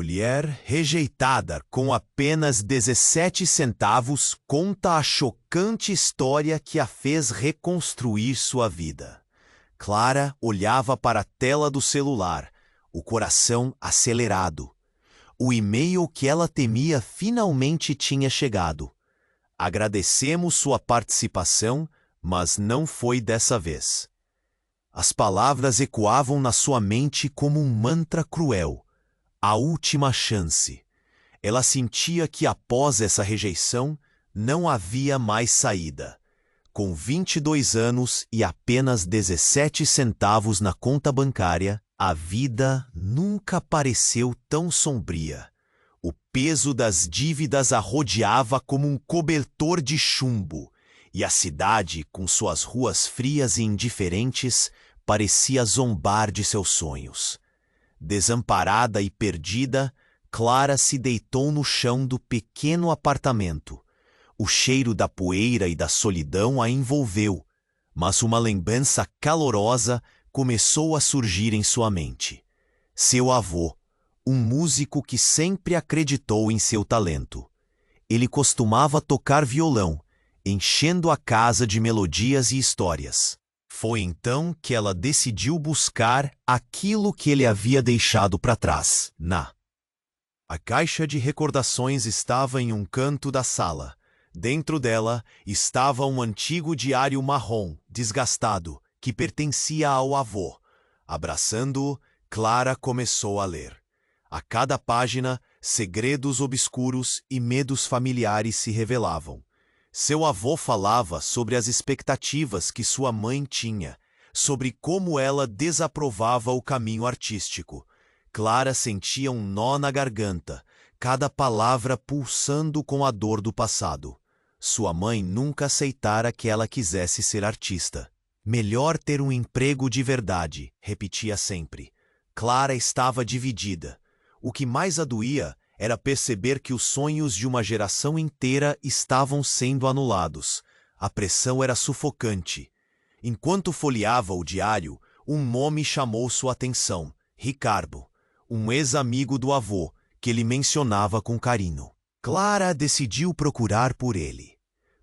mulher rejeitada com apenas 17 centavos conta a chocante história que a fez reconstruir sua vida. Clara olhava para a tela do celular, o coração acelerado. O e-mail que ela temia finalmente tinha chegado. Agradecemos sua participação, mas não foi dessa vez. As palavras ecoavam na sua mente como um mantra cruel. A última chance. Ela sentia que após essa rejeição, não havia mais saída. Com 22 anos e apenas 17 centavos na conta bancária, a vida nunca pareceu tão sombria. O peso das dívidas a rodeava como um cobertor de chumbo, e a cidade, com suas ruas frias e indiferentes, parecia zombar de seus sonhos. Desamparada e perdida, Clara se deitou no chão do pequeno apartamento. O cheiro da poeira e da solidão a envolveu, mas uma lembrança calorosa começou a surgir em sua mente. Seu avô, um músico que sempre acreditou em seu talento. Ele costumava tocar violão, enchendo a casa de melodias e histórias. Foi então que ela decidiu buscar aquilo que ele havia deixado para trás. A caixa de recordações estava em um canto da sala. Dentro dela estava um antigo diário marrom, desgastado, que pertencia ao avô. Abraçando-o, Clara começou a ler. A cada página, segredos obscuros e medos familiares se revelavam. Seu avô falava sobre as expectativas que sua mãe tinha, sobre como ela desaprovava o caminho artístico. Clara sentia um nó na garganta, cada palavra pulsando com a dor do passado. Sua mãe nunca aceitara que ela quisesse ser artista. Melhor ter um emprego de verdade, repetia sempre. Clara estava dividida. O que mais a doía era perceber que os sonhos de uma geração inteira estavam sendo anulados. A pressão era sufocante. Enquanto folheava o diário, um nome chamou sua atenção: Ricardo, um ex-amigo do avô, que ele mencionava com carinho. Clara decidiu procurar por ele.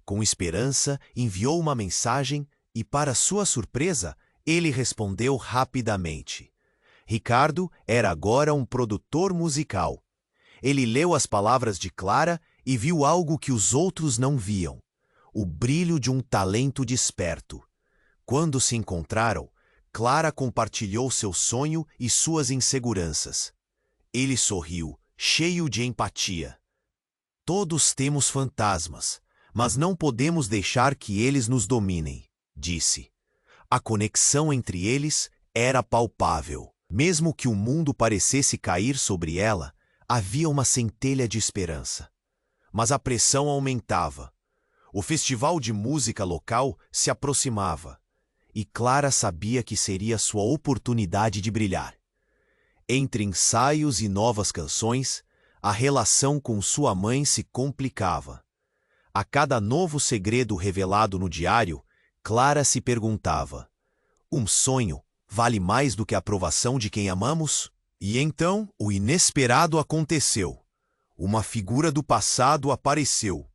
Com esperança, enviou uma mensagem e, para sua surpresa, ele respondeu rapidamente. Ricardo era agora um produtor musical. Ele leu as palavras de Clara e viu algo que os outros não viam: o brilho de um talento desperto. Quando se encontraram, Clara compartilhou seu sonho e suas inseguranças. Ele sorriu, cheio de empatia. Todos temos fantasmas, mas não podemos deixar que eles nos dominem, disse. A conexão entre eles era palpável. Mesmo que o mundo parecesse cair sobre ela, havia uma centelha de esperança. Mas a pressão aumentava. O festival de música local se aproximava, e Clara sabia que seria sua oportunidade de brilhar. Entre ensaios e novas canções, a relação com sua mãe se complicava. A cada novo segredo revelado no diário, Clara se perguntava: um sonho vale mais do que a aprovação de quem amamos? E então o inesperado aconteceu. Uma figura do passado apareceu.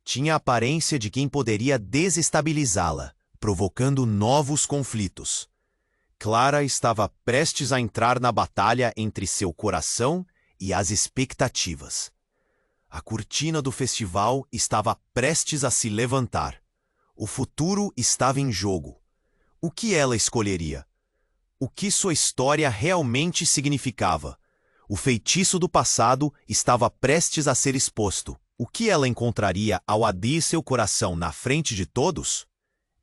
Tinha a aparência de quem poderia desestabilizá-la, provocando novos conflitos. Clara estava prestes a entrar na batalha entre seu coração e as expectativas. A cortina do festival estava prestes a se levantar. O futuro estava em jogo. O que ela escolheria? O que sua história realmente significava? O feitiço do passado estava prestes a ser exposto. O que ela encontraria ao abrir seu coração na frente de todos?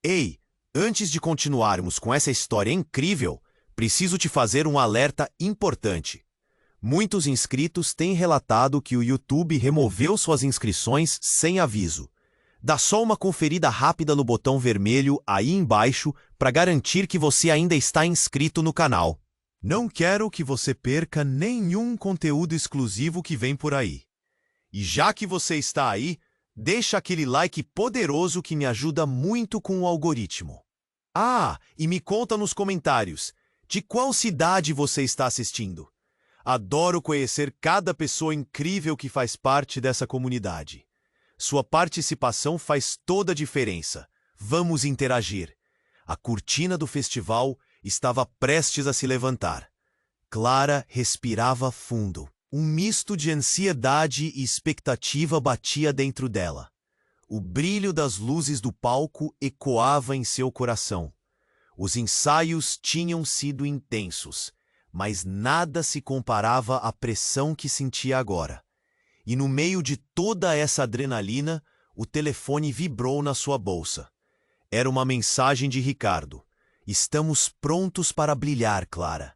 Ei, antes de continuarmos com essa história incrível, preciso te fazer um alerta importante. Muitos inscritos têm relatado que o YouTube removeu suas inscrições sem aviso. Dá só uma conferida rápida no botão vermelho aí embaixo para garantir que você ainda está inscrito no canal. Não quero que você perca nenhum conteúdo exclusivo que vem por aí. E já que você está aí, deixa aquele like poderoso que me ajuda muito com o algoritmo. Ah, e me conta nos comentários, de qual cidade você está assistindo? Adoro conhecer cada pessoa incrível que faz parte dessa comunidade. Sua participação faz toda a diferença. Vamos interagir. A cortina do festival estava prestes a se levantar. Clara respirava fundo. Um misto de ansiedade e expectativa batia dentro dela. O brilho das luzes do palco ecoava em seu coração. Os ensaios tinham sido intensos, mas nada se comparava à pressão que sentia agora. E no meio de toda essa adrenalina, o telefone vibrou na sua bolsa. Era uma mensagem de Ricardo. Estamos prontos para brilhar, Clara.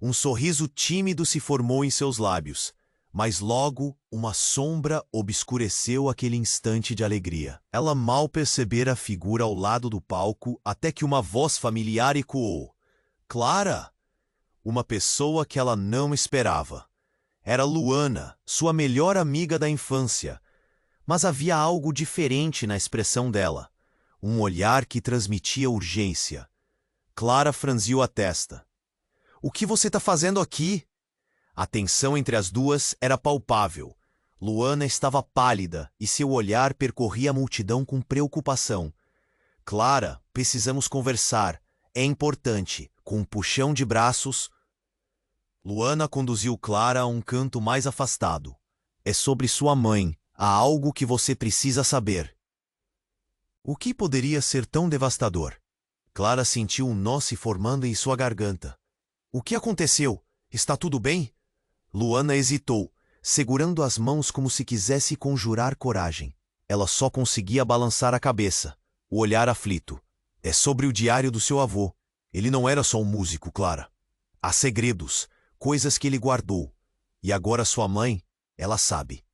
Um sorriso tímido se formou em seus lábios, mas logo uma sombra obscureceu aquele instante de alegria. Ela mal percebera a figura ao lado do palco até que uma voz familiar ecoou. Clara! Uma pessoa que ela não esperava. Era Luana, sua melhor amiga da infância. Mas havia algo diferente na expressão dela. Um olhar que transmitia urgência. Clara franziu a testa. O que você está fazendo aqui? A tensão entre as duas era palpável. Luana estava pálida e seu olhar percorria a multidão com preocupação. Clara, precisamos conversar. É importante. Com um puxão de braços, Luana conduziu Clara a um canto mais afastado. É sobre sua mãe. Há algo que você precisa saber. O que poderia ser tão devastador? Clara sentiu um nó se formando em sua garganta. O que aconteceu? Está tudo bem? Luana hesitou, segurando as mãos como se quisesse conjurar coragem. Ela só conseguia balançar a cabeça, o olhar aflito. É sobre o diário do seu avô. Ele não era só um músico, Clara. Há segredos, coisas que ele guardou. E agora sua mãe, ela sabe.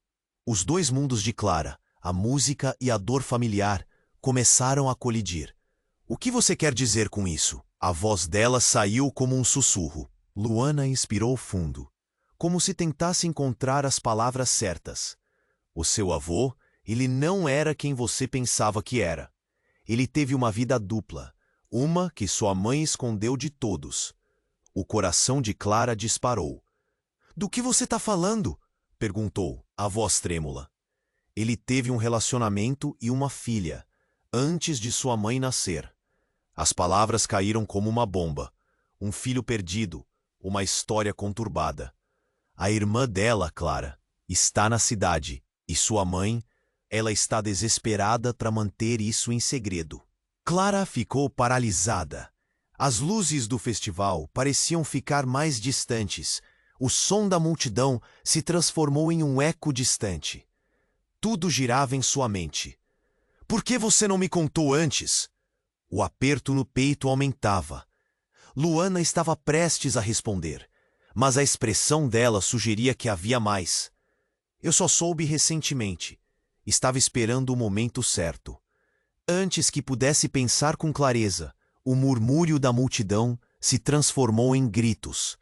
Os dois mundos de Clara, a música e a dor familiar, começaram a colidir. O que você quer dizer com isso? A voz dela saiu como um sussurro. Luana inspirou fundo, como se tentasse encontrar as palavras certas. O seu avô, ele não era quem você pensava que era. Ele teve uma vida dupla, uma que sua mãe escondeu de todos. O coração de Clara disparou. Do que você está falando? Perguntou, a voz trêmula. Ele teve um relacionamento e uma filha, antes de sua mãe nascer. As palavras caíram como uma bomba. Um filho perdido, uma história conturbada. A irmã dela, Clara, está na cidade, e sua mãe, ela está desesperada para manter isso em segredo. Clara ficou paralisada. As luzes do festival pareciam ficar mais distantes. O som da multidão se transformou em um eco distante. Tudo girava em sua mente. Por que você não me contou antes? O aperto no peito aumentava. Luana estava prestes a responder, mas a expressão dela sugeria que havia mais. Eu só soube recentemente. Estava esperando o momento certo. Antes que pudesse pensar com clareza, o murmúrio da multidão se transformou em gritos.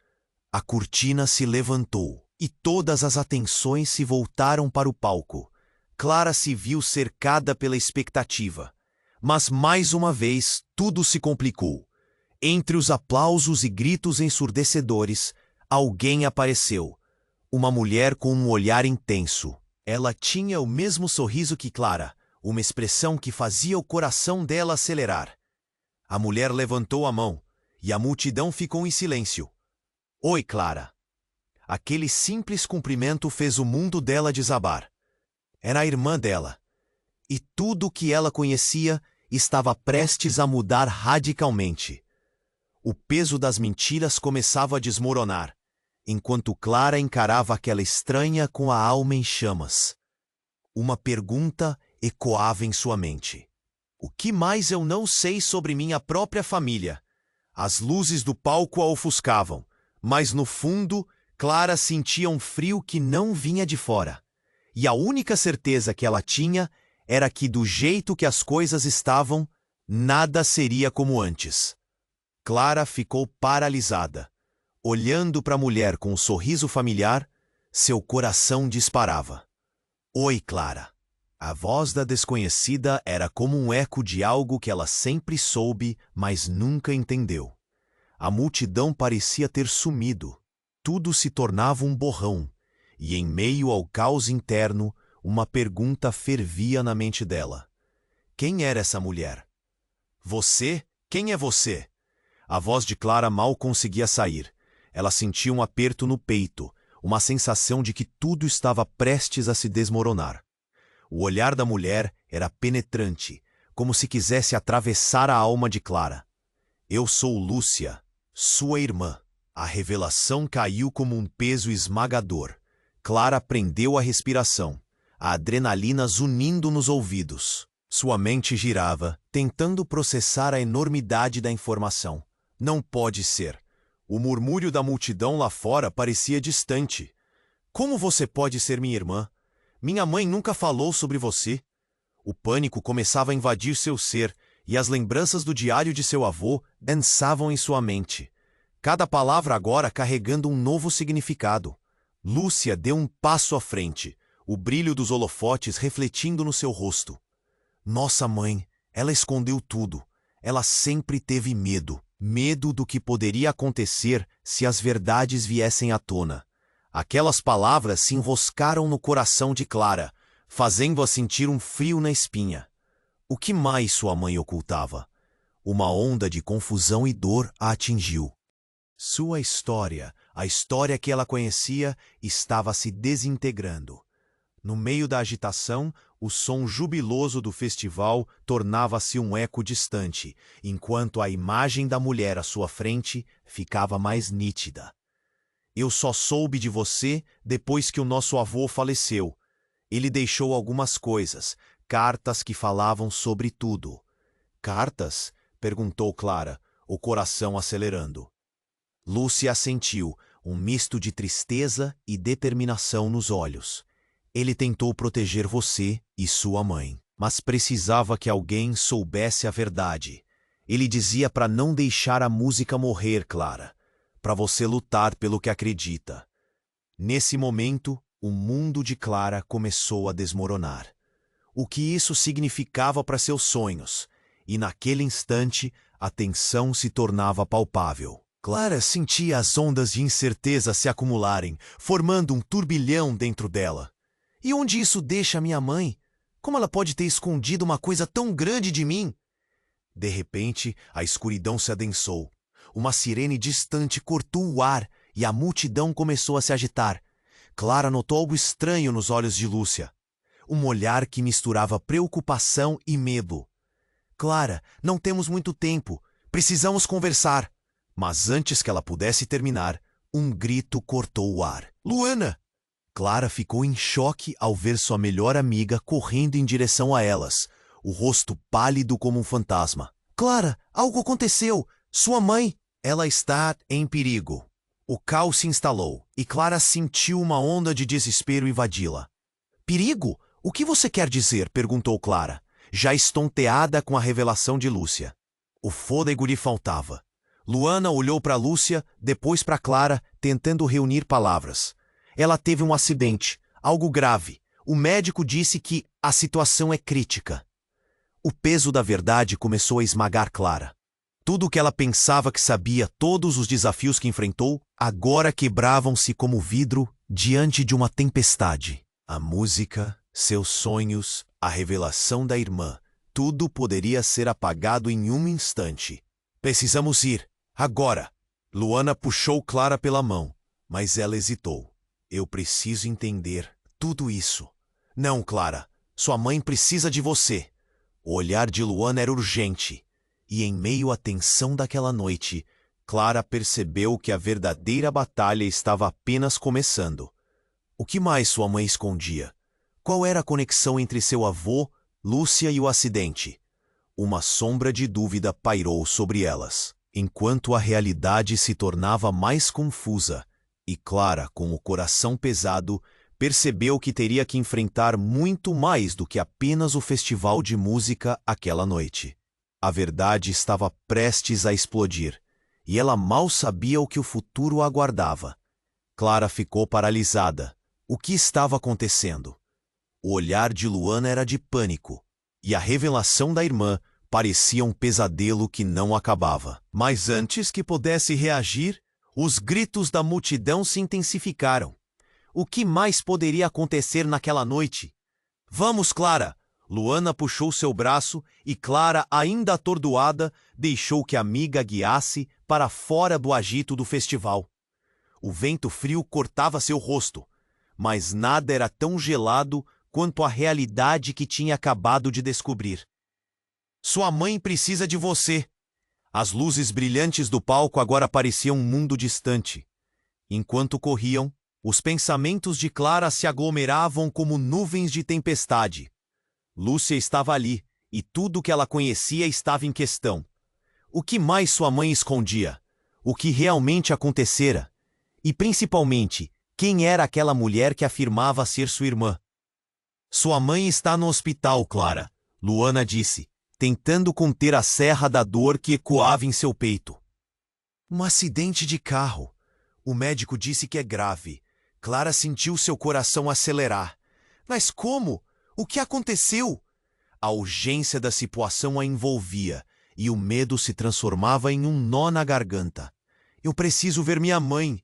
A cortina se levantou e todas as atenções se voltaram para o palco. Clara se viu cercada pela expectativa. Mas mais uma vez tudo se complicou. Entre os aplausos e gritos ensurdecedores, alguém apareceu. Uma mulher com um olhar intenso. Ela tinha o mesmo sorriso que Clara, uma expressão que fazia o coração dela acelerar. A mulher levantou a mão e a multidão ficou em silêncio. Oi, Clara. Aquele simples cumprimento fez o mundo dela desabar. Era a irmã dela. E tudo o que ela conhecia estava prestes a mudar radicalmente. O peso das mentiras começava a desmoronar, enquanto Clara encarava aquela estranha com a alma em chamas. Uma pergunta ecoava em sua mente. O que mais eu não sei sobre minha própria família? As luzes do palco a ofuscavam, mas no fundo, Clara sentia um frio que não vinha de fora. E a única certeza que ela tinha era que, do jeito que as coisas estavam, nada seria como antes. Clara ficou paralisada. Olhando para a mulher com um sorriso familiar, seu coração disparava. Oi, Clara. A voz da desconhecida era como um eco de algo que ela sempre soube, mas nunca entendeu. A multidão parecia ter sumido. tudo se tornava um borrão, e em meio ao caos interno, uma pergunta fervia na mente dela. Quem era essa mulher? Você? Quem é você? A voz de Clara mal conseguia sair. Ela sentia um aperto no peito, uma sensação de que tudo estava prestes a se desmoronar. O olhar da mulher era penetrante, como se quisesse atravessar a alma de Clara. Eu sou Lúcia, sua irmã. A revelação caiu como um peso esmagador. Clara prendeu a respiração, a adrenalina zunindo nos ouvidos. Sua mente girava, tentando processar a enormidade da informação. Não pode ser. O murmúrio da multidão lá fora parecia distante. Como você pode ser minha irmã? Minha mãe nunca falou sobre você. O pânico começava a invadir seu ser, e as lembranças do diário de seu avô dançavam em sua mente. Cada palavra agora carregando um novo significado. Lúcia deu um passo à frente, o brilho dos holofotes refletindo no seu rosto. Nossa mãe, ela escondeu tudo. Ela sempre teve medo. Medo do que poderia acontecer se as verdades viessem à tona. Aquelas palavras se enroscaram no coração de Clara, fazendo-a sentir um frio na espinha. O que mais sua mãe ocultava? Uma onda de confusão e dor a atingiu. Sua história, a história que ela conhecia, estava se desintegrando. No meio da agitação, o som jubiloso do festival tornava-se um eco distante, enquanto a imagem da mulher à sua frente ficava mais nítida. Eu só soube de você depois que o nosso avô faleceu. Ele deixou algumas coisas, cartas que falavam sobre tudo. Cartas? Perguntou Clara, o coração acelerando. Lúcia assentiu, um misto de tristeza e determinação nos olhos. Ele tentou proteger você e sua mãe, mas precisava que alguém soubesse a verdade. Ele dizia para não deixar a música morrer, Clara, para você lutar pelo que acredita. Nesse momento, o mundo de Clara começou a desmoronar. O que isso significava para seus sonhos? E naquele instante, a tensão se tornava palpável. Clara sentia as ondas de incerteza se acumularem, formando um turbilhão dentro dela. E onde isso deixa minha mãe? Como ela pode ter escondido uma coisa tão grande de mim? De repente, a escuridão se adensou. Uma sirene distante cortou o ar e a multidão começou a se agitar. Clara notou algo estranho nos olhos de Lúcia. Um olhar que misturava preocupação e medo. Clara, não temos muito tempo. Precisamos conversar. Mas antes que ela pudesse terminar, um grito cortou o ar. Luana! Clara ficou em choque ao ver sua melhor amiga correndo em direção a elas, o rosto pálido como um fantasma. Clara, algo aconteceu! Sua mãe! Ela está em perigo. O caos se instalou, e Clara sentiu uma onda de desespero invadi-la. Perigo? O que você quer dizer? Perguntou Clara, já estonteada com a revelação de Lúcia. O fôlego lhe faltava. Luana olhou para Lúcia, depois para Clara, tentando reunir palavras. Ela teve um acidente, algo grave. O médico disse que a situação é crítica. O peso da verdade começou a esmagar Clara. Tudo o que ela pensava que sabia, todos os desafios que enfrentou, agora quebravam-se como vidro diante de uma tempestade. A música, seus sonhos, a revelação da irmã, tudo poderia ser apagado em um instante. Precisamos ir, agora! Luana puxou Clara pela mão, mas ela hesitou. Eu preciso entender tudo isso. Não, Clara, sua mãe precisa de você. O olhar de Luana era urgente. E em meio à tensão daquela noite, Clara percebeu que a verdadeira batalha estava apenas começando. O que mais sua mãe escondia? Qual era a conexão entre seu avô, Lúcia e o acidente? Uma sombra de dúvida pairou sobre elas, enquanto a realidade se tornava mais confusa, e Clara, com o coração pesado, percebeu que teria que enfrentar muito mais do que apenas o festival de música aquela noite. A verdade estava prestes a explodir, e ela mal sabia o que o futuro aguardava. Clara ficou paralisada. O que estava acontecendo? O olhar de Luana era de pânico, e a revelação da irmã parecia um pesadelo que não acabava. Mas antes que pudesse reagir, Os gritos da multidão se intensificaram. O que mais poderia acontecer naquela noite? Vamos, Clara! Luana puxou seu braço e Clara, ainda atordoada, deixou que a amiga guiasse para fora do agito do festival. O vento frio cortava seu rosto, mas nada era tão gelado quanto a realidade que tinha acabado de descobrir. Sua mãe precisa de você. As luzes brilhantes do palco agora pareciam um mundo distante. Enquanto corriam, os pensamentos de Clara se aglomeravam como nuvens de tempestade. Lúcia estava ali, e tudo que ela conhecia estava em questão. O que mais sua mãe escondia? O que realmente acontecera? E, principalmente, quem era aquela mulher que afirmava ser sua irmã? Sua mãe está no hospital, Clara, Luana disse, tentando conter a serra da dor que ecoava em seu peito. Um acidente de carro. O médico disse que é grave. Clara sentiu seu coração acelerar. Mas como? O que aconteceu? A urgência da situação a envolvia, e o medo se transformava em um nó na garganta. Eu preciso ver minha mãe.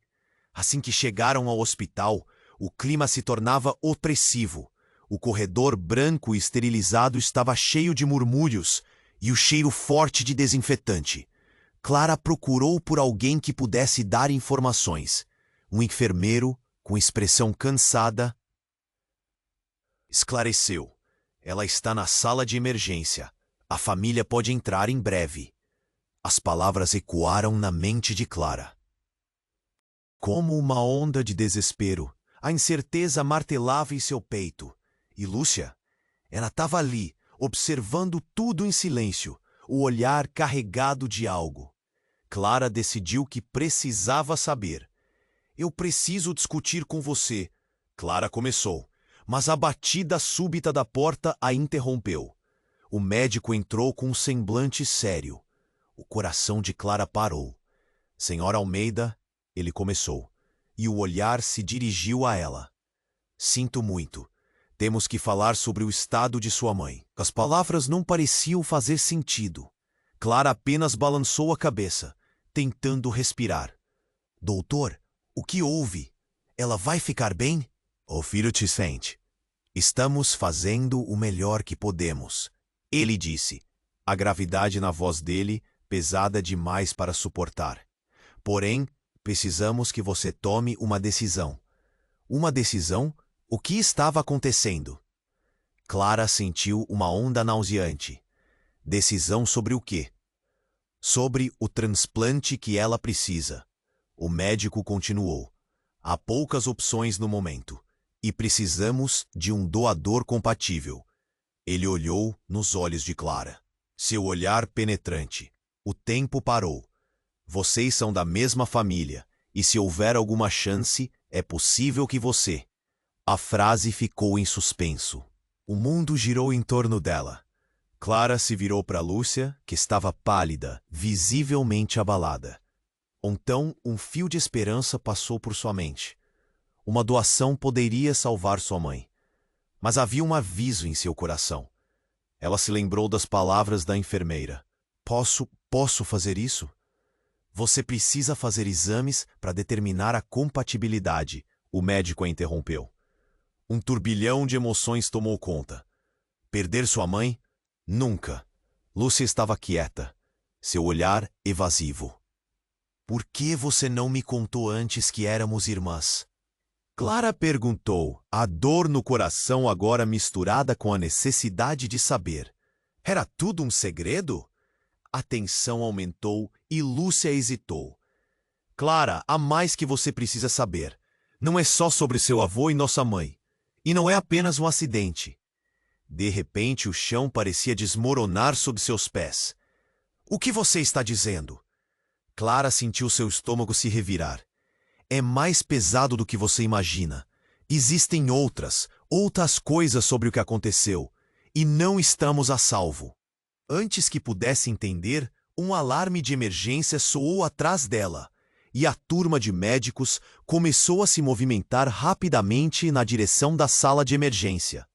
Assim que chegaram ao hospital, o clima se tornava opressivo. O corredor branco e esterilizado estava cheio de murmúrios e o cheiro forte de desinfetante. Clara procurou por alguém que pudesse dar informações. Um enfermeiro, com expressão cansada, esclareceu. Ela está na sala de emergência. A família pode entrar em breve. As palavras ecoaram na mente de Clara. Como uma onda de desespero, a incerteza martelava em seu peito. E Lúcia? Ela estava ali, observando tudo em silêncio, o olhar carregado de algo. Clara decidiu que precisava saber. Eu preciso discutir com você. Clara começou, mas a batida súbita da porta a interrompeu. O médico entrou com um semblante sério. O coração de Clara parou. Senhora Almeida, ele começou, e o olhar se dirigiu a ela. Sinto muito. Temos que falar sobre o estado de sua mãe. As palavras não pareciam fazer sentido. Clara apenas balançou a cabeça, tentando respirar. Doutor, o que houve? Ela vai ficar bem? O filho te sente. Estamos fazendo o melhor que podemos, ele disse, a gravidade na voz dele pesada demais para suportar. Porém, precisamos que você tome uma decisão. Uma decisão? O que estava acontecendo? Clara sentiu uma onda nauseante. Decisão sobre o quê? Sobre o transplante que ela precisa. O médico continuou. Há poucas opções no momento, e precisamos de um doador compatível. Ele olhou nos olhos de Clara. Seu olhar penetrante. O tempo parou. Vocês são da mesma família, e se houver alguma chance, é possível que você... A frase ficou em suspenso. O mundo girou em torno dela. Clara se virou para Lúcia, que estava pálida, visivelmente abalada. Então, um fio de esperança passou por sua mente. Uma doação poderia salvar sua mãe. Mas havia um aviso em seu coração. Ela se lembrou das palavras da enfermeira. Posso fazer isso? Você precisa fazer exames para determinar a compatibilidade, o médico a interrompeu. Um turbilhão de emoções tomou conta. Perder sua mãe? Nunca. Lúcia estava quieta, seu olhar evasivo. Por que você não me contou antes que éramos irmãs? Clara perguntou, a dor no coração agora misturada com a necessidade de saber. Era tudo um segredo? A tensão aumentou e Lúcia hesitou. Clara, há mais que você precisa saber. Não é só sobre seu avô e nossa mãe. E não é apenas um acidente. De repente, o chão parecia desmoronar sob seus pés. O que você está dizendo? Clara sentiu seu estômago se revirar. É mais pesado do que você imagina. Existem outras coisas sobre o que aconteceu. E não estamos a salvo. Antes que pudesse entender, um alarme de emergência soou atrás dela. E a turma de médicos começou a se movimentar rapidamente na direção da sala de emergência.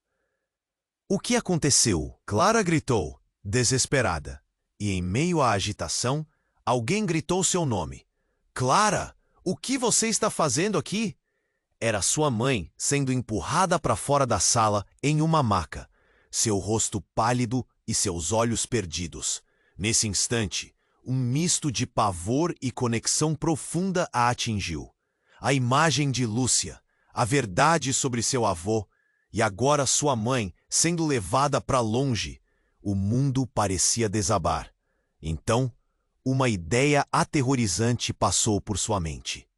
O que aconteceu? Clara gritou, desesperada. E em meio à agitação, alguém gritou seu nome. Clara, O que você está fazendo aqui? Era sua mãe sendo empurrada para fora da sala em uma maca, seu rosto pálido e seus olhos perdidos. Nesse instante, um misto de pavor e conexão profunda a atingiu. A imagem de Lúcia, a verdade sobre seu avô e agora sua mãe sendo levada para longe. O mundo parecia desabar. Então, uma ideia aterrorizante passou por sua mente.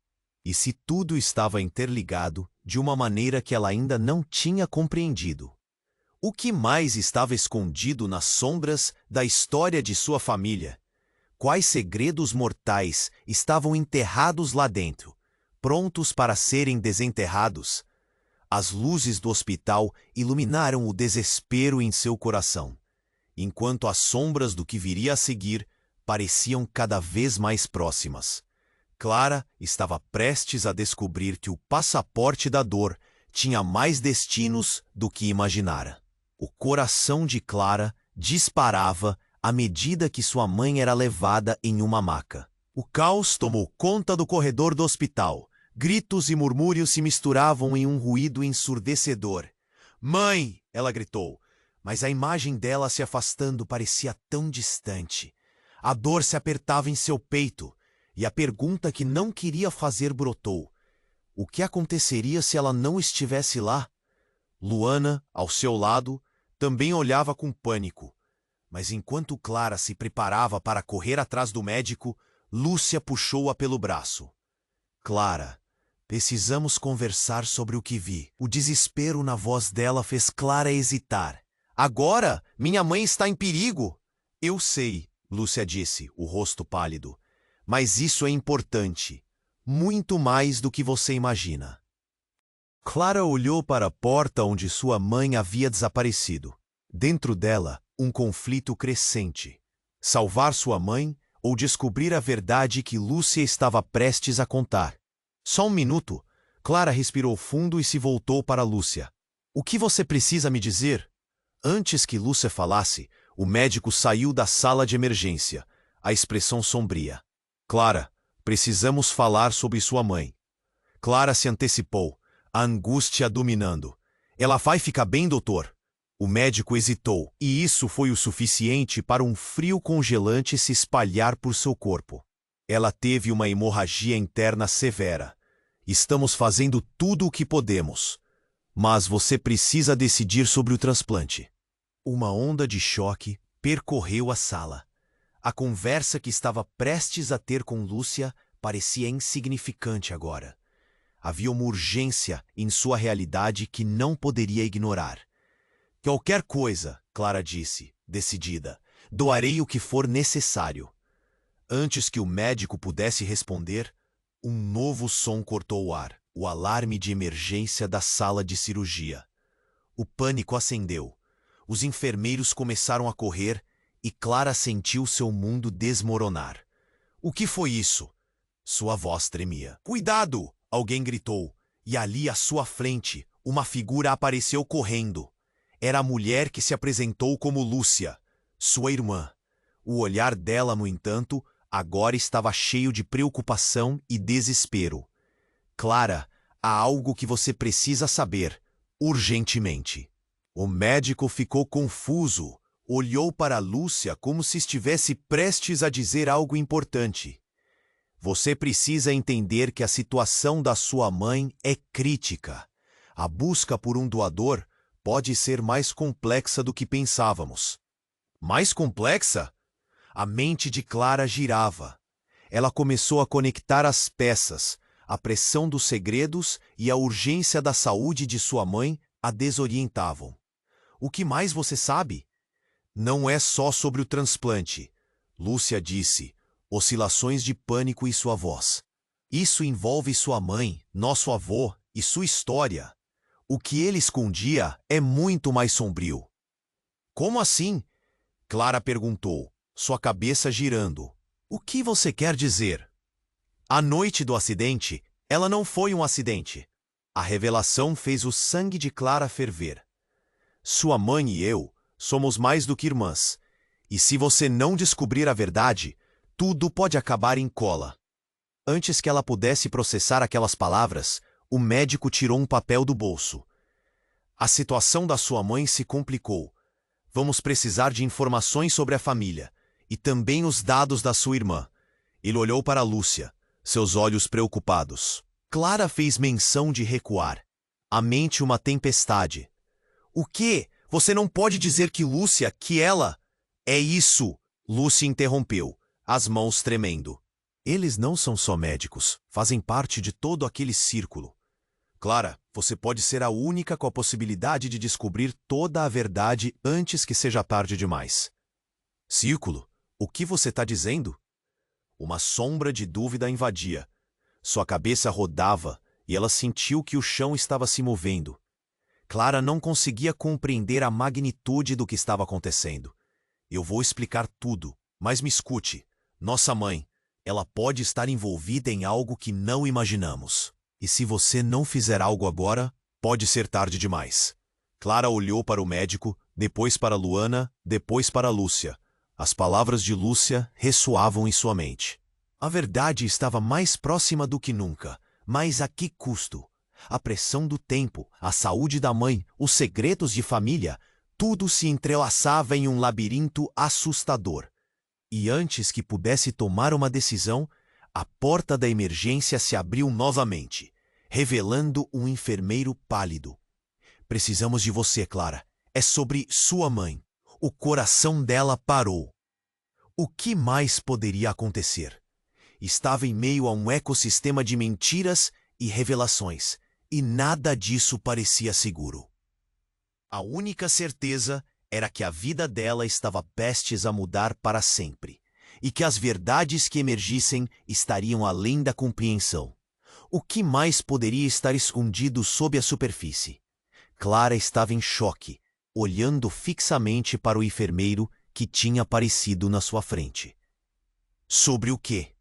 E se tudo estava interligado de uma maneira que ela ainda não tinha compreendido? O que mais estava escondido nas sombras da história de sua família? Quais segredos mortais estavam enterrados lá dentro, prontos para serem desenterrados? As luzes do hospital iluminaram o desespero em seu coração, enquanto as sombras do que viria a seguir pareciam cada vez mais próximas. Clara estava prestes a descobrir que o passaporte da dor tinha mais destinos do que imaginara. O coração de Clara disparava à medida que sua mãe era levada em uma maca. O caos tomou conta do corredor do hospital. Gritos e murmúrios se misturavam em um ruído ensurdecedor. "Mãe!" ela gritou, mas a imagem dela se afastando parecia tão distante. A dor se apertava em seu peito, e a pergunta que não queria fazer brotou. O que aconteceria se ela não estivesse lá? Luana, ao seu lado, também olhava com pânico. Mas enquanto Clara se preparava para correr atrás do médico, Lúcia puxou-a pelo braço. "Clara, precisamos conversar sobre o que vi." O desespero na voz dela fez Clara hesitar. "Agora? Minha mãe está em perigo." "Eu sei," Lúcia disse, o rosto pálido. "Mas isso é importante. Muito mais do que você imagina." Clara olhou para a porta onde sua mãe havia desaparecido. Dentro dela, um conflito crescente. Salvar sua mãe ou descobrir a verdade que Lúcia estava prestes a contar? Só um minuto. Clara respirou fundo e se voltou para Lúcia. "O que você precisa me dizer?" Antes que Lúcia falasse, o médico saiu da sala de emergência, a expressão sombria. "Clara, precisamos falar sobre sua mãe." Clara se antecipou, a angústia dominando. "Ela vai ficar bem, doutor?" O médico hesitou, e isso foi o suficiente para um frio congelante se espalhar por seu corpo. "Ela teve uma hemorragia interna severa. Estamos fazendo tudo o que podemos. Mas você precisa decidir sobre o transplante." Uma onda de choque percorreu a sala. A conversa que estava prestes a ter com Lúcia parecia insignificante agora. Havia uma urgência em sua realidade que não poderia ignorar. "Qualquer coisa," Clara disse, decidida. "Doarei o que for necessário." Antes que o médico pudesse responder, um novo som cortou o ar. O alarme de emergência da sala de cirurgia. O pânico acendeu. Os enfermeiros começaram a correr e Clara sentiu seu mundo desmoronar. "O que foi isso?" Sua voz tremia. "Cuidado!" alguém gritou, e ali à sua frente, uma figura apareceu correndo. Era a mulher que se apresentou como Lúcia, sua irmã. O olhar dela, no entanto, agora estava cheio de preocupação e desespero. "Clara, há algo que você precisa saber, urgentemente." O médico ficou confuso, olhou para Lúcia como se estivesse prestes a dizer algo importante. "Você precisa entender que a situação da sua mãe é crítica. A busca por um doador pode ser mais complexa do que pensávamos." "Mais complexa?" A mente de Clara girava. Ela começou a conectar as peças. A pressão dos segredos e a urgência da saúde de sua mãe a desorientavam. "O que mais você sabe?" "Não é só sobre o transplante," Lúcia disse, oscilações de pânico em sua voz. "Isso envolve sua mãe, nosso avô e sua história. O que ele escondia é muito mais sombrio." "Como assim?" Clara perguntou, sua cabeça girando. "O que você quer dizer?" "A noite do acidente, ela não foi um acidente." A revelação fez o sangue de Clara ferver. "Sua mãe e eu somos mais do que irmãs. E se você não descobrir a verdade, tudo pode acabar em cola." Antes que ela pudesse processar aquelas palavras, o médico tirou um papel do bolso. A situação da sua mãe se complicou. Vamos precisar de informações sobre a família e também os dados da sua irmã. Ele olhou para Lúcia, seus olhos preocupados. Clara fez menção de recuar. A mente uma tempestade. O quê? Você não pode dizer que Lúcia, que ela... É isso! Lúcia interrompeu, as mãos tremendo. Eles não são só médicos, fazem parte de todo aquele círculo. Clara, você pode ser a única com a possibilidade de descobrir toda a verdade antes que seja tarde demais. Círculo? O que você está dizendo? Uma sombra de dúvida a invadia. Sua cabeça rodava e ela sentiu que o chão estava se movendo. Clara não conseguia compreender a magnitude do que estava acontecendo. Eu vou explicar tudo, mas me escute. Nossa mãe, ela pode estar envolvida em algo que não imaginamos. E se você não fizer algo agora, pode ser tarde demais. Clara olhou para o médico, depois para Luana, depois para Lúcia. As palavras de Lúcia ressoavam em sua mente. A verdade estava mais próxima do que nunca, mas a que custo? A pressão do tempo, a saúde da mãe, os segredos de família, tudo se entrelaçava em um labirinto assustador. E antes que pudesse tomar uma decisão, a porta da emergência se abriu novamente, revelando um enfermeiro pálido. Precisamos de você, Clara. É sobre sua mãe. O coração dela parou. O que mais poderia acontecer? Estava em meio a um ecossistema de mentiras e revelações, e nada disso parecia seguro. A única certeza era que a vida dela estava prestes a mudar para sempre, e que as verdades que emergissem estariam além da compreensão. O que mais poderia estar escondido sob a superfície? Clara estava em choque, olhando fixamente para o enfermeiro que tinha aparecido na sua frente. Sobre o quê?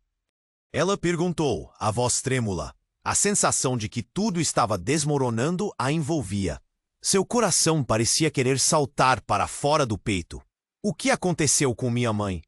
Ela perguntou, a voz trêmula. A sensação de que tudo estava desmoronando a envolvia. Seu coração parecia querer saltar para fora do peito. O que aconteceu com minha mãe?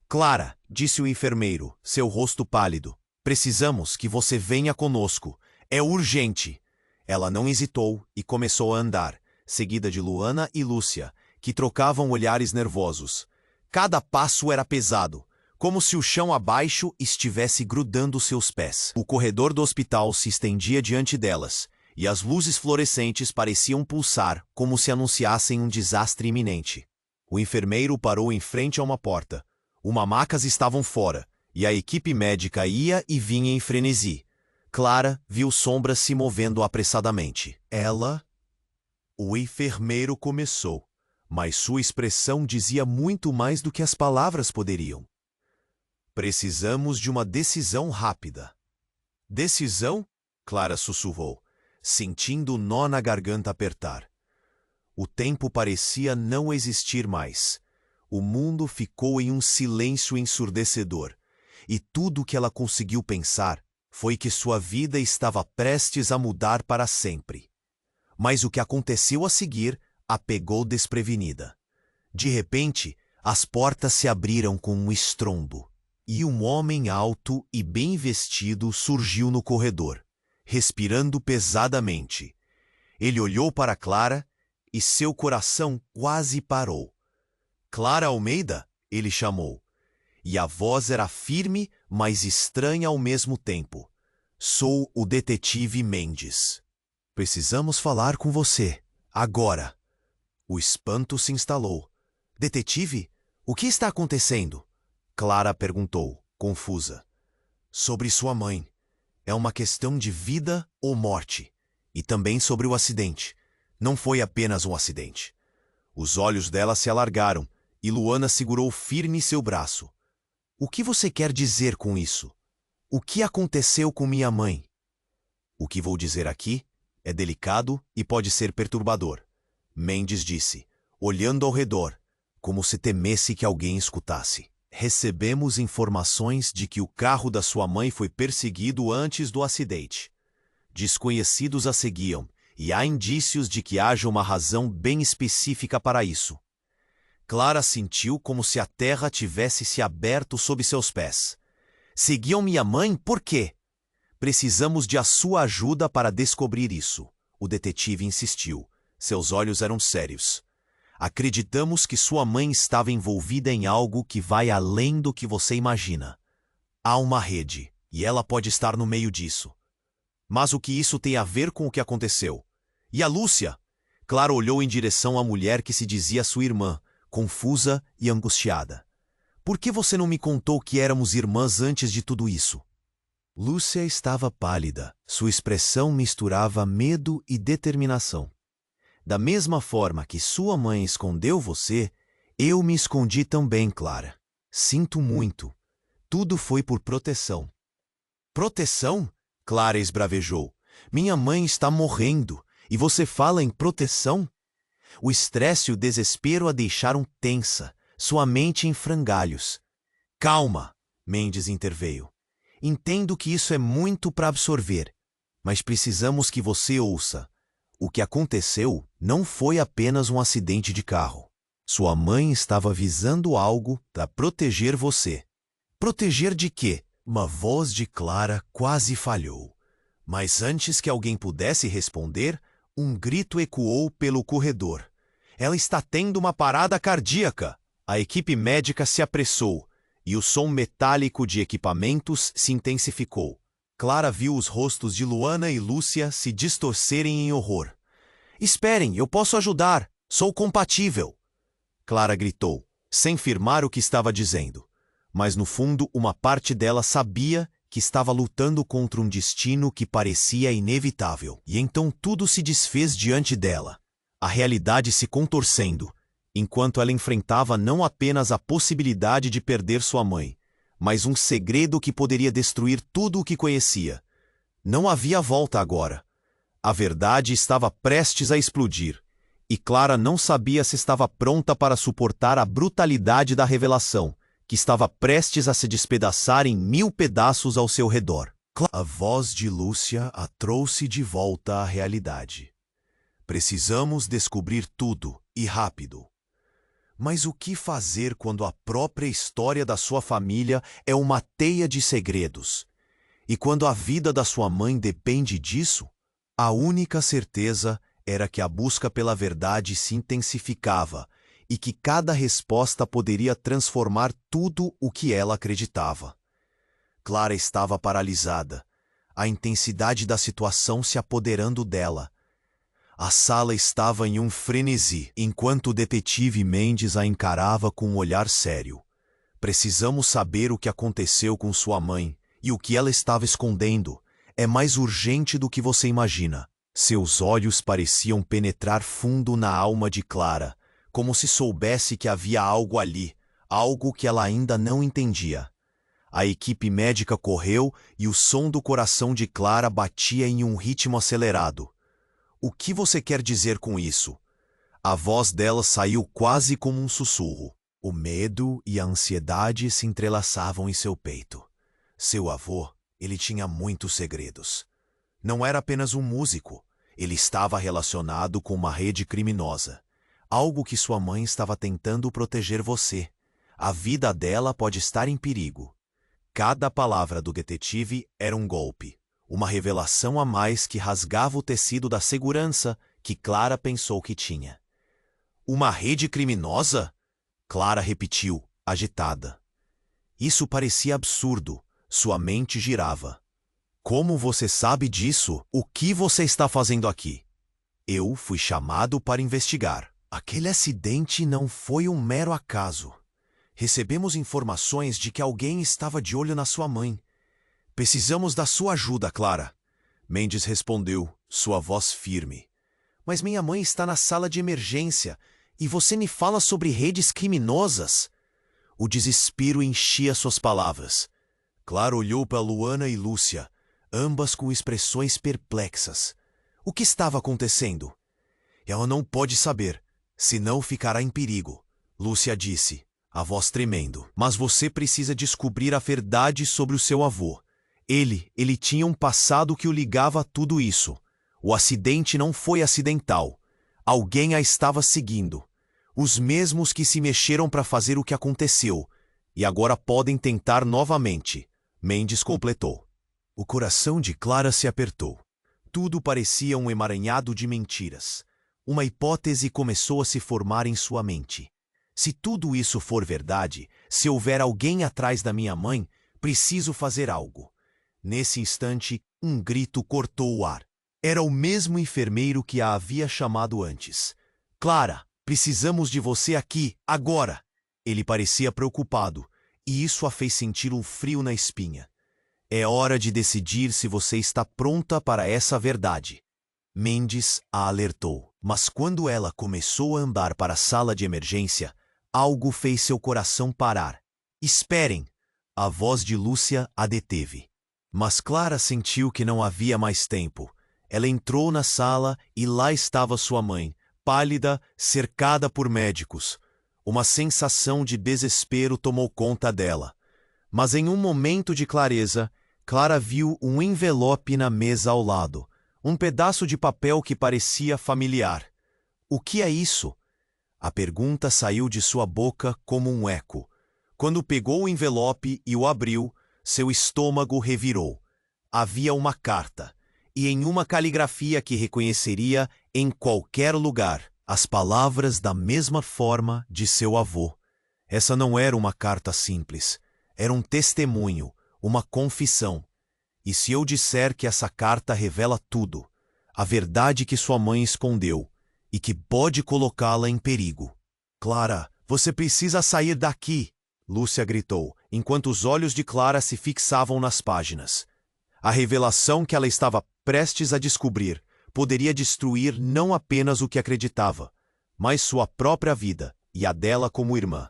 Clara, disse o enfermeiro, seu rosto pálido. Precisamos que você venha conosco. É urgente. Ela não hesitou e começou a andar, seguida de Luana e Lúcia, que trocavam olhares nervosos. Cada passo era pesado, como se o chão abaixo estivesse grudando seus pés. O corredor do hospital se estendia diante delas, e as luzes fluorescentes pareciam pulsar como se anunciassem um desastre iminente. O enfermeiro parou em frente a uma porta. Macas estavam fora, e a equipe médica ia e vinha em frenesi. Clara viu sombras se movendo apressadamente. Ela... O enfermeiro começou, mas sua expressão dizia muito mais do que as palavras poderiam. Precisamos de uma decisão rápida. Decisão? Clara sussurrou, sentindo o nó na garganta apertar. O tempo parecia não existir mais. O mundo ficou em um silêncio ensurdecedor, e tudo o que ela conseguiu pensar foi que sua vida estava prestes a mudar para sempre. Mas o que aconteceu a seguir a pegou desprevenida. De repente, as portas se abriram com um estrondo, e um homem alto e bem vestido surgiu no corredor, respirando pesadamente. Ele olhou para Clara e seu coração quase parou. Clara Almeida, ele chamou, e a voz era firme, mas estranha ao mesmo tempo. Sou o detetive Mendes. Precisamos falar com você, agora. O espanto se instalou. Detetive? O que está acontecendo? Clara perguntou, confusa. Sobre sua mãe. É uma questão de vida ou morte. E também sobre o acidente. Não foi apenas um acidente. Os olhos dela se alargaram e Luana segurou firme seu braço. O que você quer dizer com isso? O que aconteceu com minha mãe? O que vou dizer aqui é delicado e pode ser perturbador, Mendes disse, olhando ao redor, como se temesse que alguém escutasse. Recebemos informações de que o carro da sua mãe foi perseguido antes do acidente. Desconhecidos a seguiam, e há indícios de que haja uma razão bem específica para isso. Clara sentiu como se a terra tivesse se aberto sob seus pés. Seguiam minha mãe por quê? Precisamos de a sua ajuda para descobrir isso. O detetive insistiu. Seus olhos eram sérios. Acreditamos que sua mãe estava envolvida em algo que vai além do que você imagina. Há uma rede, e ela pode estar no meio disso. Mas o que isso tem a ver com o que aconteceu? E a Lúcia? Clara olhou em direção à mulher que se dizia sua irmã, confusa e angustiada. Por que você não me contou que éramos irmãs antes de tudo isso? Lúcia estava pálida. Sua expressão misturava medo e determinação. Da mesma forma que sua mãe escondeu você, eu me escondi também, Clara. Sinto muito. Tudo foi por proteção. Proteção? Clara esbravejou. Minha mãe está morrendo, e você fala em proteção? O estresse e o desespero a deixaram tensa, sua mente em frangalhos. Calma, Mendes interveio. Entendo que isso é muito para absorver, mas precisamos que você ouça. O que aconteceu não foi apenas um acidente de carro. Sua mãe estava avisando algo para proteger você. Proteger de quê? Uma voz de Clara quase falhou. Mas antes que alguém pudesse responder, um grito ecoou pelo corredor. Ela está tendo uma parada cardíaca! A equipe médica se apressou, e o som metálico de equipamentos se intensificou. Clara viu os rostos de Luana e Lúcia se distorcerem em horror. Esperem, eu posso ajudar! Sou compatível! Clara gritou, sem firmar o que estava dizendo. Mas no fundo, uma parte dela sabia que estava lutando contra um destino que parecia inevitável. E então tudo se desfez diante dela, a realidade se contorcendo, enquanto ela enfrentava não apenas a possibilidade de perder sua mãe, mas um segredo que poderia destruir tudo o que conhecia. Não havia volta agora. A verdade estava prestes a explodir, e Clara não sabia se estava pronta para suportar a brutalidade da revelação, que estava prestes a se despedaçar em 1000 pedaços ao seu redor. A voz de Lúcia a trouxe de volta à realidade. Precisamos descobrir tudo, e rápido. Mas o que fazer quando a própria história da sua família é uma teia de segredos? E quando a vida da sua mãe depende disso? A única certeza era que a busca pela verdade se intensificava e que cada resposta poderia transformar tudo o que ela acreditava. Clara estava paralisada, a intensidade da situação se apoderando dela. A sala estava em um frenesi, enquanto o detetive Mendes a encarava com um olhar sério. Precisamos saber o que aconteceu com sua mãe e o que ela estava escondendo. É mais urgente do que você imagina. Seus olhos pareciam penetrar fundo na alma de Clara, como se soubesse que havia algo ali, algo que ela ainda não entendia. A equipe médica correu e o som do coração de Clara batia em um ritmo acelerado. O que você quer dizer com isso? A voz dela saiu quase como um sussurro. O medo e a ansiedade se entrelaçavam em seu peito. Seu avô, ele tinha muitos segredos. Não era apenas um músico. Ele estava relacionado com uma rede criminosa. Algo que sua mãe estava tentando proteger você. A vida dela pode estar em perigo. Cada palavra do detetive era um golpe. Uma revelação a mais que rasgava o tecido da segurança que Clara pensou que tinha. Uma rede criminosa? Clara repetiu, agitada. Isso parecia absurdo. Sua mente girava. Como você sabe disso? O que você está fazendo aqui? Eu fui chamado para investigar. Aquele acidente não foi um mero acaso. Recebemos informações de que alguém estava de olho na sua mãe. Precisamos da sua ajuda, Clara. Mendes respondeu, sua voz firme. Mas minha mãe está na sala de emergência e você me fala sobre redes criminosas? O desespero enchia suas palavras. Clara olhou para Luana e Lúcia, ambas com expressões perplexas. O que estava acontecendo? Ela não pode saber, senão ficará em perigo, Lúcia disse, a voz tremendo. Mas você precisa descobrir a verdade sobre o seu avô. Ele tinha um passado que o ligava a tudo isso. O acidente não foi acidental. Alguém a estava seguindo. Os mesmos que se mexeram para fazer o que aconteceu. E agora podem tentar novamente. Mendes completou. O coração de Clara se apertou. Tudo parecia um emaranhado de mentiras. Uma hipótese começou a se formar em sua mente. Se tudo isso for verdade, se houver alguém atrás da minha mãe, preciso fazer algo. Nesse instante, um grito cortou o ar. Era o mesmo enfermeiro que a havia chamado antes. Clara, precisamos de você aqui, agora! Ele parecia preocupado, e isso a fez sentir um frio na espinha. É hora de decidir se você está pronta para essa verdade. Mendes a alertou, mas quando ela começou a andar para a sala de emergência, algo fez seu coração parar. Esperem! A voz de Lúcia a deteve. Mas Clara sentiu que não havia mais tempo. Ela entrou na sala e lá estava sua mãe, pálida, cercada por médicos. Uma sensação de desespero tomou conta dela. Mas em um momento de clareza, Clara viu um envelope na mesa ao lado. Um pedaço de papel que parecia familiar. O que é isso? A pergunta saiu de sua boca como um eco. Quando pegou o envelope e o abriu, seu estômago revirou. Havia uma carta, e em uma caligrafia que reconheceria em qualquer lugar, as palavras da mesma forma de seu avô. Essa não era uma carta simples, era um testemunho, uma confissão. E se eu disser que essa carta revela tudo, a verdade que sua mãe escondeu, e que pode colocá-la em perigo? Clara, você precisa sair daqui! Lúcia gritou, enquanto os olhos de Clara se fixavam nas páginas. A revelação que ela estava prestes a descobrir poderia destruir não apenas o que acreditava, mas sua própria vida e a dela como irmã.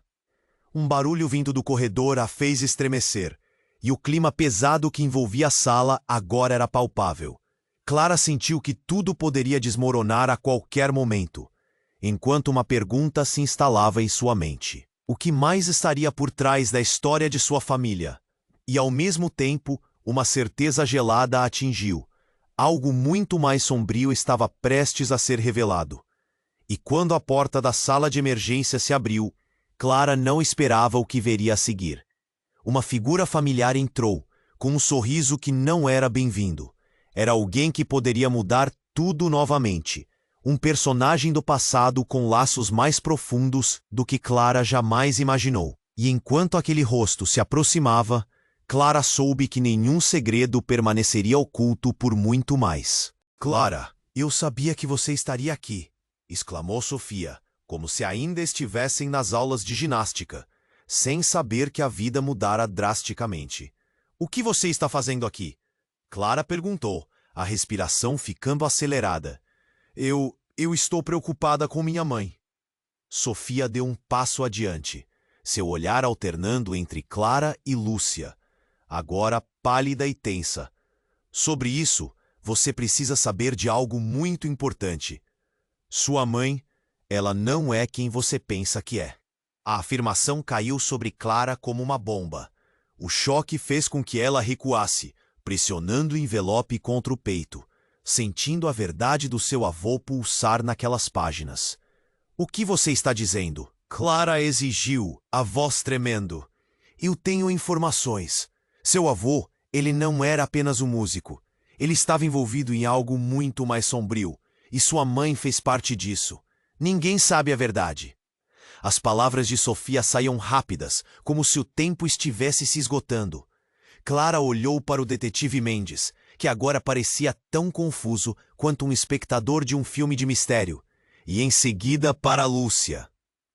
Um barulho vindo do corredor a fez estremecer, e o clima pesado que envolvia a sala agora era palpável. Clara sentiu que tudo poderia desmoronar a qualquer momento, enquanto uma pergunta se instalava em sua mente. O que mais estaria por trás da história de sua família? E, ao mesmo tempo, uma certeza gelada a atingiu. Algo muito mais sombrio estava prestes a ser revelado. E quando a porta da sala de emergência se abriu, Clara não esperava o que veria a seguir. Uma figura familiar entrou, com um sorriso que não era bem-vindo. Era alguém que poderia mudar tudo novamente. Um personagem do passado com laços mais profundos do que Clara jamais imaginou. E enquanto aquele rosto se aproximava, Clara soube que nenhum segredo permaneceria oculto por muito mais. Clara, eu sabia que você estaria aqui, exclamou Sofia, como se ainda estivessem nas aulas de ginástica, sem saber que a vida mudara drasticamente. O que você está fazendo aqui? Clara perguntou, a respiração ficando acelerada. Eu estou preocupada com minha mãe. Sofia deu um passo adiante, seu olhar alternando entre Clara e Lúcia, agora pálida e tensa. Sobre isso, você precisa saber de algo muito importante. Sua mãe, ela não é quem você pensa que é. A afirmação caiu sobre Clara como uma bomba. O choque fez com que ela recuasse, pressionando o envelope contra o peito, sentindo a verdade do seu avô pulsar naquelas páginas. O que você está dizendo? Clara exigiu, a voz tremendo. Eu tenho informações. Seu avô, ele não era apenas um músico. Ele estava envolvido em algo muito mais sombrio, e sua mãe fez parte disso. Ninguém sabe a verdade. As palavras de Sofia saíam rápidas, como se o tempo estivesse se esgotando. Clara olhou para o detetive Mendes, que agora parecia tão confuso quanto um espectador de um filme de mistério, e em seguida para Lúcia,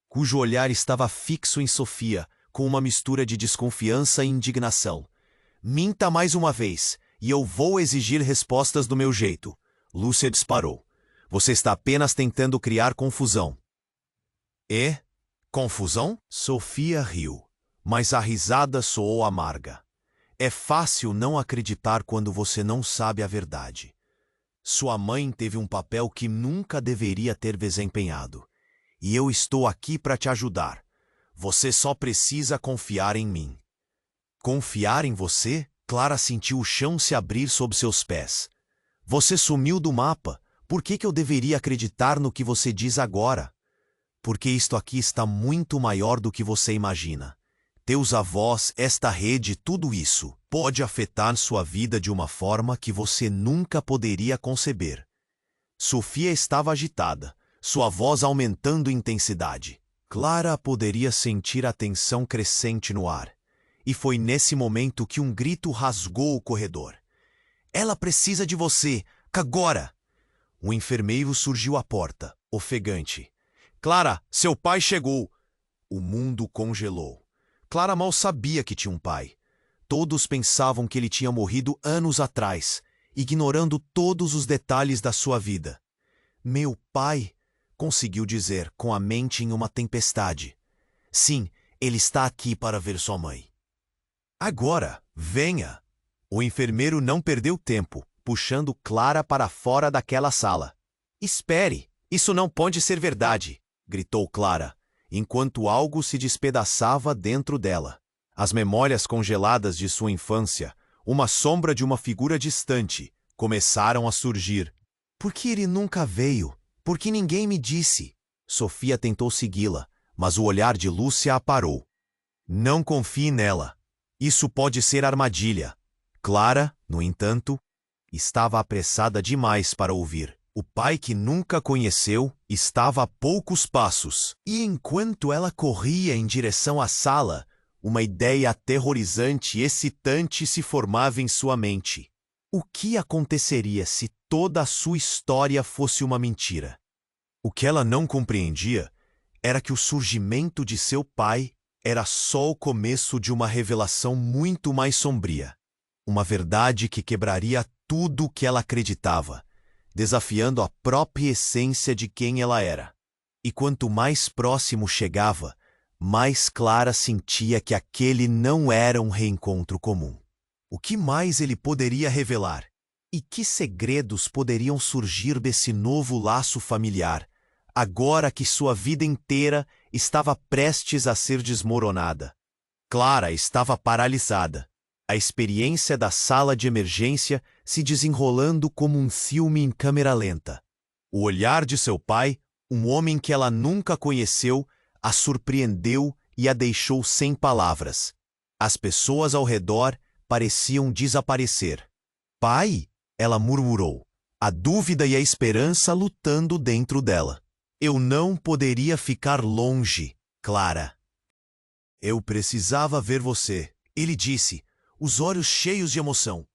cujo olhar estava fixo em Sofia, com uma mistura de desconfiança e indignação. Minta mais uma vez, e eu vou exigir respostas do meu jeito. Lúcia disparou. Você está apenas tentando criar confusão. E? Confusão? Sofia riu, mas a risada soou amarga. É fácil não acreditar quando você não sabe a verdade. Sua mãe teve um papel que nunca deveria ter desempenhado. E eu estou aqui para te ajudar. Você só precisa confiar em mim. Confiar em você? Clara sentiu o chão se abrir sob seus pés. Você sumiu do mapa. Por que eu deveria acreditar no que você diz agora? Porque isto aqui está muito maior do que você imagina. Teus avós, esta rede, tudo isso. pode afetar sua vida de uma forma que você nunca poderia conceber. Sofia estava agitada, sua voz aumentando em intensidade. Clara poderia sentir a tensão crescente no ar. E foi nesse momento que um grito rasgou o corredor. Ela precisa de você, agora! Um enfermeiro surgiu à porta, ofegante. Clara, seu pai chegou! O mundo congelou. Clara mal sabia que tinha um pai. Todos pensavam que ele tinha morrido anos atrás, ignorando todos os detalhes da sua vida. Meu pai, conseguiu dizer com a mente em uma tempestade. Sim, ele está aqui para ver sua mãe. Agora, venha! O enfermeiro não perdeu tempo, puxando Clara para fora daquela sala. Espere, isso não pode ser verdade, gritou Clara, enquanto algo se despedaçava dentro dela. As memórias congeladas de sua infância, uma sombra de uma figura distante, começaram a surgir. Por que ele nunca veio? Por que ninguém me disse? Sofia tentou segui-la, mas o olhar de Lúcia a parou. Não confie nela. Isso pode ser armadilha. Clara, no entanto, estava apressada demais para ouvir. O pai que nunca conheceu estava a poucos passos, e enquanto ela corria em direção à sala, uma ideia aterrorizante e excitante se formava em sua mente. O que aconteceria se toda a sua história fosse uma mentira? O que ela não compreendia era que o surgimento de seu pai era só o começo de uma revelação muito mais sombria. Uma verdade que quebraria tudo o que ela acreditava, desafiando a própria essência de quem ela era. E quanto mais próximo chegava, mais Clara sentia que aquele não era um reencontro comum. O que mais ele poderia revelar? E que segredos poderiam surgir desse novo laço familiar, agora que sua vida inteira estava prestes a ser desmoronada? Clara estava paralisada, a experiência da sala de emergência se desenrolando como um filme em câmera lenta. O olhar de seu pai, um homem que ela nunca conheceu, a surpreendeu e a deixou sem palavras. As pessoas ao redor pareciam desaparecer. Pai? Ela murmurou, a dúvida e a esperança lutando dentro dela. Eu não poderia ficar longe, Clara. Eu precisava ver você, ele disse, os olhos cheios de emoção.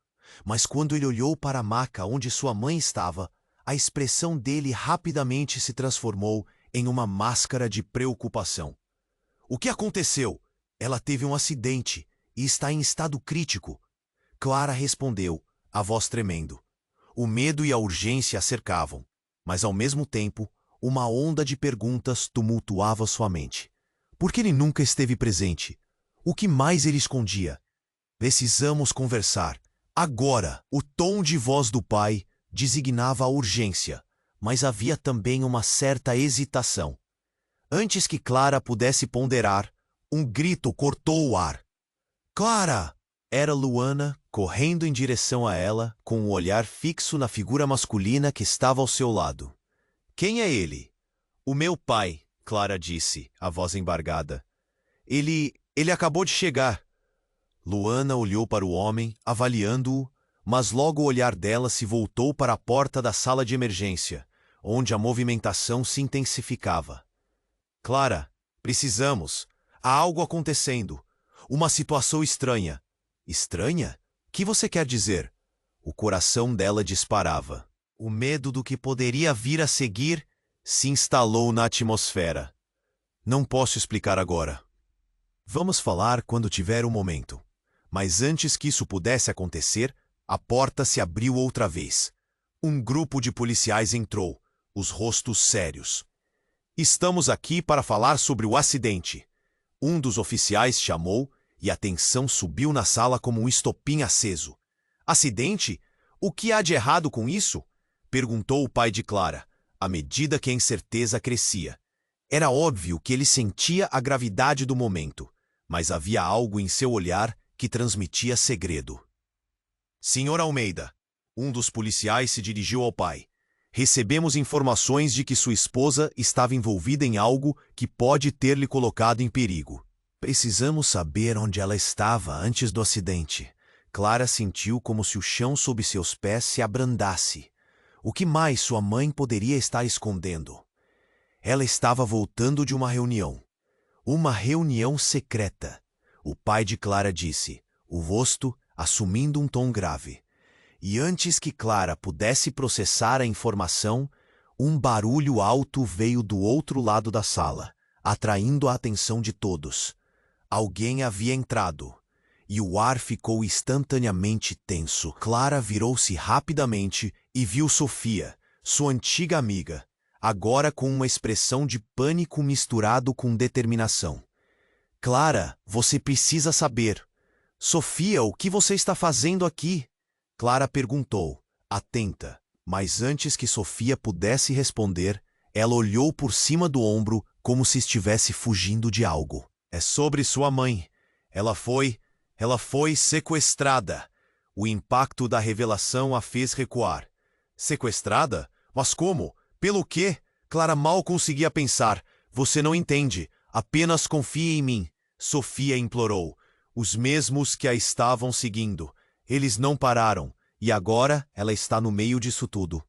Mas quando ele olhou para a maca onde sua mãe estava, a expressão dele rapidamente se transformou em uma máscara de preocupação. O que aconteceu? Ela teve um acidente e está em estado crítico. Clara respondeu, a voz tremendo. O medo e a urgência a cercavam, mas ao mesmo tempo, uma onda de perguntas tumultuava sua mente. Por que ele nunca esteve presente? O que mais ele escondia? Precisamos conversar. Agora! O tom de voz do pai designava a urgência, mas havia também uma certa hesitação. Antes que Clara pudesse ponderar, um grito cortou o ar. Clara! Era Luana, correndo em direção a ela, com o olhar fixo na figura masculina que estava ao seu lado. Quem é ele? O meu pai, Clara disse, a voz embargada. Ele acabou de chegar. Luana olhou para o homem, avaliando-o, mas logo o olhar dela se voltou para a porta da sala de emergência, onde a movimentação se intensificava. Clara, precisamos. Há algo acontecendo. Uma situação estranha. Estranha? O que você quer dizer? O coração dela disparava. O medo do que poderia vir a seguir se instalou na atmosfera. Não posso explicar agora. Vamos falar quando tiver um momento. Mas antes que isso pudesse acontecer, a porta se abriu outra vez. Um grupo de policiais entrou, os rostos sérios. Estamos aqui para falar sobre o acidente. Um dos oficiais chamou e a tensão subiu na sala como um estopim aceso. Acidente? O que há de errado com isso? Perguntou o pai de Clara, à medida que a incerteza crescia. Era óbvio que ele sentia a gravidade do momento, mas havia algo em seu olhar que transmitia segredo. Senhor Almeida, um dos policiais se dirigiu ao pai. Recebemos informações de que sua esposa estava envolvida em algo que pode ter lhe colocado em perigo. Precisamos saber onde ela estava antes do acidente. Clara sentiu como se o chão sob seus pés se abrandasse. O que mais sua mãe poderia estar escondendo? Ela estava voltando de uma reunião. Uma reunião secreta. O pai de Clara disse, o rosto assumindo um tom grave. E antes que Clara pudesse processar a informação, um barulho alto veio do outro lado da sala, atraindo a atenção de todos. Alguém havia entrado, e o ar ficou instantaneamente tenso. Clara virou-se rapidamente e viu Sofia, sua antiga amiga, agora com uma expressão de pânico misturado com determinação. Clara, você precisa saber. Sofia, o que você está fazendo aqui? Clara perguntou, atenta, mas antes que Sofia pudesse responder, ela olhou por cima do ombro como se estivesse fugindo de algo. É sobre sua mãe. Ela foi sequestrada. O impacto da revelação a fez recuar. Sequestrada? Mas como? Pelo quê? Clara mal conseguia pensar. Você não entende. Apenas confie em mim. Sofia implorou. Os mesmos que a estavam seguindo. Eles não pararam. E agora ela está no meio disso tudo.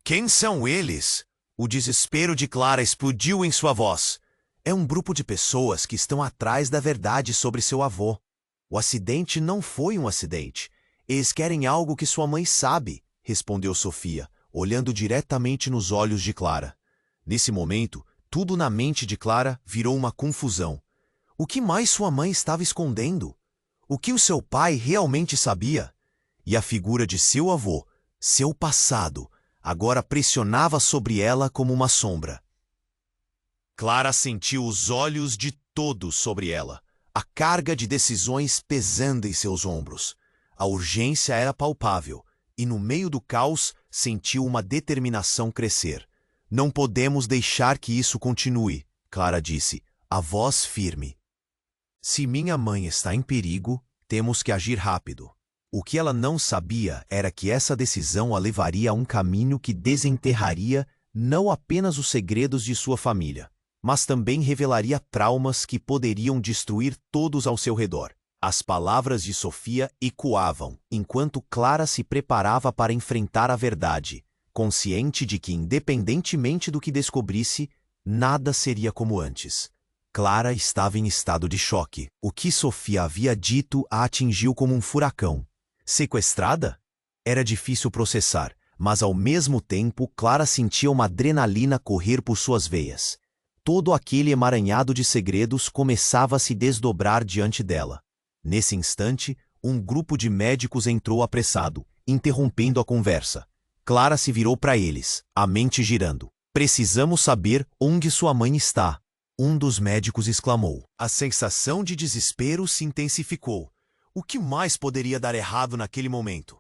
Quem são eles? O desespero de Clara explodiu em sua voz. É um grupo de pessoas que estão atrás da verdade sobre seu avô. O acidente não foi um acidente. Eles querem algo que sua mãe sabe, respondeu Sofia, olhando diretamente nos olhos de Clara. Nesse momento, tudo na mente de Clara virou uma confusão. O que mais sua mãe estava escondendo? O que o seu pai realmente sabia? E a figura de seu avô, seu passado, agora pressionava sobre ela como uma sombra. Clara sentiu os olhos de todos sobre ela, a carga de decisões pesando em seus ombros. A urgência era palpável, e no meio do caos sentiu uma determinação crescer. Não podemos deixar que isso continue, Clara disse, a voz firme. Se minha mãe está em perigo, temos que agir rápido. O que ela não sabia era que essa decisão a levaria a um caminho que desenterraria não apenas os segredos de sua família, mas também revelaria traumas que poderiam destruir todos ao seu redor. As palavras de Sofia ecoavam, enquanto Clara se preparava para enfrentar a verdade, consciente de que, independentemente do que descobrisse, nada seria como antes. Clara estava em estado de choque. O que Sofia havia dito a atingiu como um furacão. Sequestrada? Era difícil processar, mas ao mesmo tempo Clara sentia uma adrenalina correr por suas veias. Todo aquele emaranhado de segredos começava a se desdobrar diante dela. Nesse instante, um grupo de médicos entrou apressado, interrompendo a conversa. Clara se virou para eles, a mente girando. Precisamos saber onde sua mãe está. Um dos médicos exclamou. A sensação de desespero se intensificou. O que mais poderia dar errado naquele momento?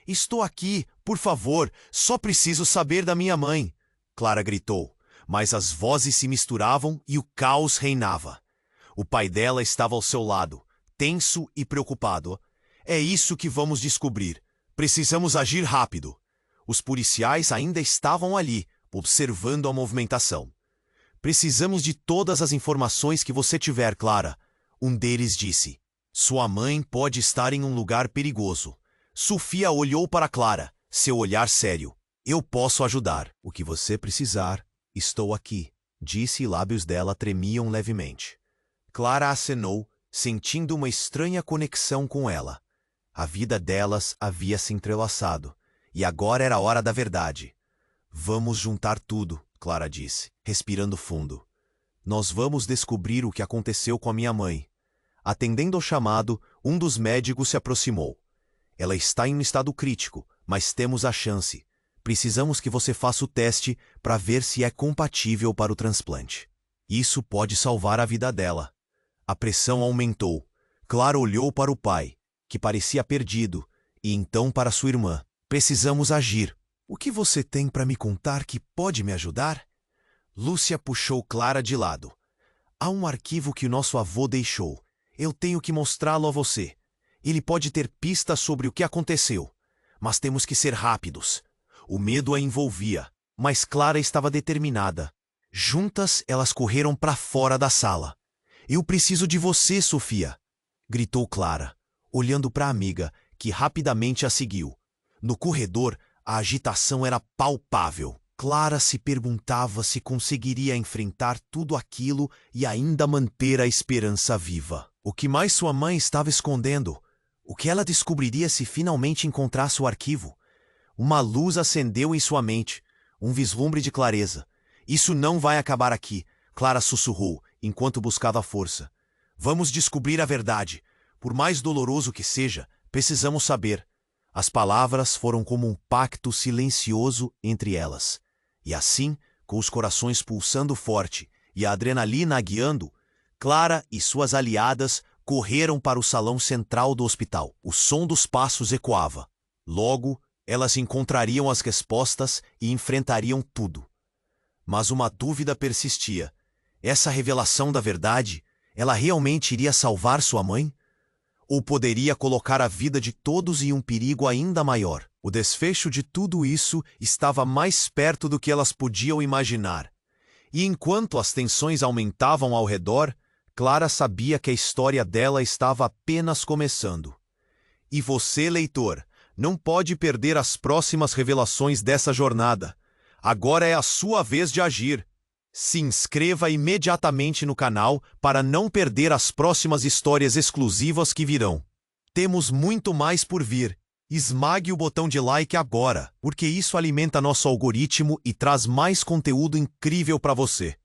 Estou aqui, por favor, só preciso saber da minha mãe. Clara gritou, mas as vozes se misturavam e o caos reinava. O pai dela estava ao seu lado, tenso e preocupado. É isso que vamos descobrir. Precisamos agir rápido. Os policiais ainda estavam ali, observando a movimentação. Precisamos de todas as informações que você tiver, Clara. Um deles disse. Sua mãe pode estar em um lugar perigoso. Sofia olhou para Clara, seu olhar sério. Eu posso ajudar. O que você precisar, estou aqui, disse e lábios dela tremiam levemente. Clara acenou, sentindo uma estranha conexão com ela. A vida delas havia se entrelaçado, e agora era a hora da verdade. Vamos juntar tudo, Clara disse, respirando fundo. Nós vamos descobrir o que aconteceu com a minha mãe. Atendendo ao chamado, um dos médicos se aproximou. Ela está em um estado crítico, mas temos a chance. Precisamos que você faça o teste para ver se é compatível para o transplante. Isso pode salvar a vida dela. A pressão aumentou. Clara olhou para o pai, que parecia perdido, e então para sua irmã. Precisamos agir. O que você tem para me contar que pode me ajudar? Lúcia puxou Clara de lado. Há um arquivo que o nosso avô deixou. Eu tenho que mostrá-lo a você. Ele pode ter pistas sobre o que aconteceu. Mas temos que ser rápidos. O medo a envolvia, mas Clara estava determinada. Juntas, elas correram para fora da sala. Eu preciso de você, Sofia, gritou Clara. olhando para a amiga, que rapidamente a seguiu. No corredor, a agitação era palpável. Clara se perguntava se conseguiria enfrentar tudo aquilo e ainda manter a esperança viva. O que mais sua mãe estava escondendo? O que ela descobriria se finalmente encontrasse o arquivo? Uma luz acendeu em sua mente, um vislumbre de clareza. Isso não vai acabar aqui, Clara sussurrou, enquanto buscava força. Vamos descobrir a verdade. Por mais doloroso que seja, precisamos saber. As palavras foram como um pacto silencioso entre elas. E assim, com os corações pulsando forte e a adrenalina a guiando, Clara e suas aliadas correram para o salão central do hospital. O som dos passos ecoava. Logo, elas encontrariam as respostas e enfrentariam tudo. Mas uma dúvida persistia. Essa revelação da verdade, ela realmente iria salvar sua mãe? Ou poderia colocar a vida de todos em um perigo ainda maior? O desfecho de tudo isso estava mais perto do que elas podiam imaginar. E enquanto as tensões aumentavam ao redor, Clara sabia que a história dela estava apenas começando. E você, leitor, não pode perder as próximas revelações dessa jornada. Agora é a sua vez de agir. Se inscreva imediatamente no canal para não perder as próximas histórias exclusivas que virão. Temos muito mais por vir. Esmague o botão de like agora, porque isso alimenta nosso algoritmo e traz mais conteúdo incrível para você.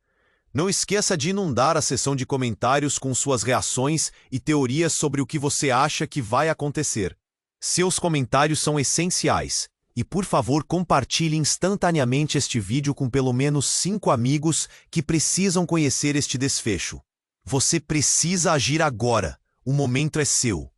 Não esqueça de inundar a seção de comentários com suas reações e teorias sobre o que você acha que vai acontecer. Seus comentários são essenciais. E por favor, compartilhe instantaneamente este vídeo com pelo menos 5 amigos que precisam conhecer este desfecho. Você precisa agir agora. O momento é seu.